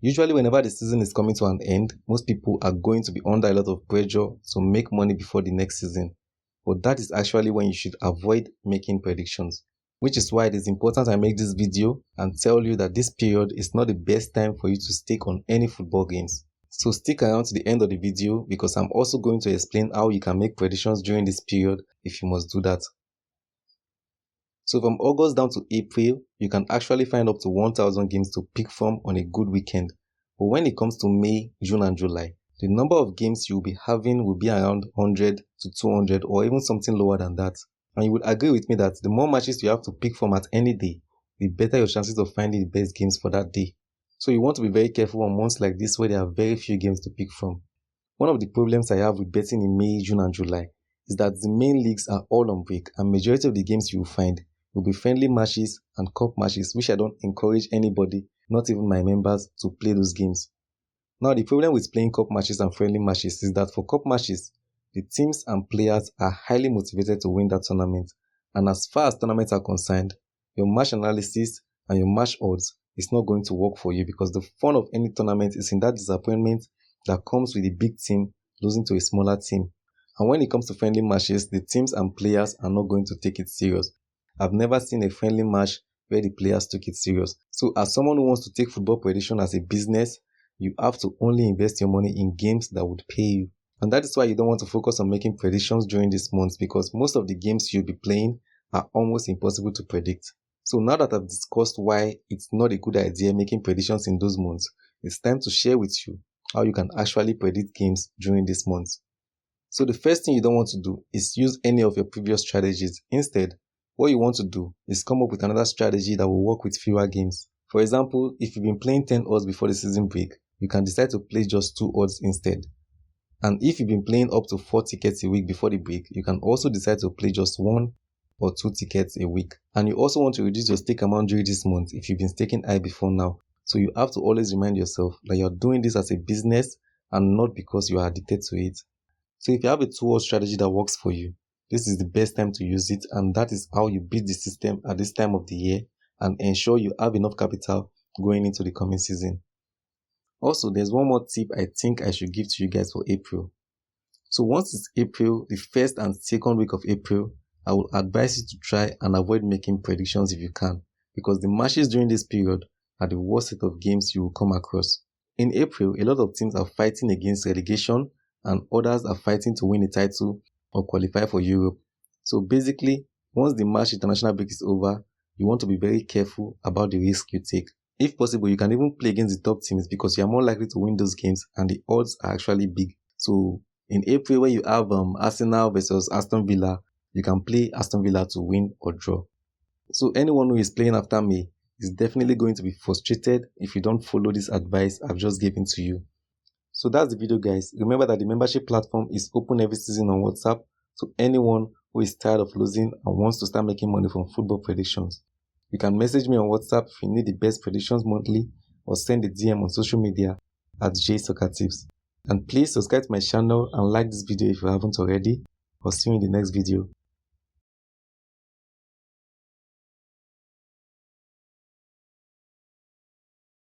Usually whenever the season is coming to an end, most people are going to be under a lot of pressure to make money before the next season. But that is actually when you should avoid making predictions. Which is why it is important I make this video and tell you that this period is not the best time for you to stake on any football games. So stick around to the end of the video because I'm also going to explain how you can make predictions during this period if you must do that. So from August down to April, you can actually find up to 1,000 games to pick from on a good weekend. But when it comes to May, June and July, the number of games you'll be having will be around 100 to 200 or even something lower than that. And you would agree with me that the more matches you have to pick from at any day, the better your chances of finding the best games for that day. So you want to be very careful on months like this where there are very few games to pick from. One of the problems I have with betting in May, June and July is that the main leagues are all on break and majority of the games you will find will be friendly matches and cup matches, which I don't encourage anybody, not even my members, to play those games. Now the problem with playing cup matches and friendly matches is that for cup matches, the teams and players are highly motivated to win that tournament, and as far as tournaments are concerned, your match analysis and your match odds is not going to work for you because the fun of any tournament is in that disappointment that comes with the big team losing to a smaller team. And when it comes to friendly matches, the teams and players are not going to take it serious. I've never seen a friendly match where the players took it serious. So as someone who wants to take football prediction as a business, you have to only invest your money in games that would pay you. And that is why you don't want to focus on making predictions during this month because most of the games you'll be playing are almost impossible to predict. So now that I've discussed why it's not a good idea making predictions in those months, it's time to share with you how you can actually predict games during this month. So the first thing you don't want to do is use any of your previous strategies. Instead, what you want to do is come up with another strategy that will work with fewer games. For example, if you've been playing 10 odds before the season break, you can decide to play just 2 odds instead. And if you've been playing up to 4 tickets a week before the break, you can also decide to play just 1 or 2 tickets a week. And you also want to reduce your stake amount during this month if you've been staking high before now. So you have to always remind yourself that you're doing this as a business and not because you are addicted to it. So if you have a 2-odd strategy that works for you, this is the best time to use it, and that is how you beat the system at this time of the year and ensure you have enough capital going into the coming season. Also, there's one more tip I think I should give to you guys for April. So once it's April, the first and second week of April, I will advise you to try and avoid making predictions if you can, because the matches during this period are the worst set of games you will come across. In April, a lot of teams are fighting against relegation and others are fighting to win a title or qualify for Europe. So basically, once the March international break is over, you want to be very careful about the risk you take. If possible, you can even play against the top teams because you are more likely to win those games and the odds are actually big. So in April, when you have Arsenal versus Aston Villa, you can play Aston Villa to win or draw. So anyone who is playing after May is definitely going to be frustrated if you don't follow this advice I've just given to you. So that's the video, guys. Remember that the membership platform is open every season on WhatsApp to anyone who is tired of losing and wants to start making money from football predictions. You can message me on WhatsApp if you need the best predictions monthly or send a DM on social media at JSoccerTips. And please subscribe to my channel and like this video if you haven't already. I'll see you in the next video.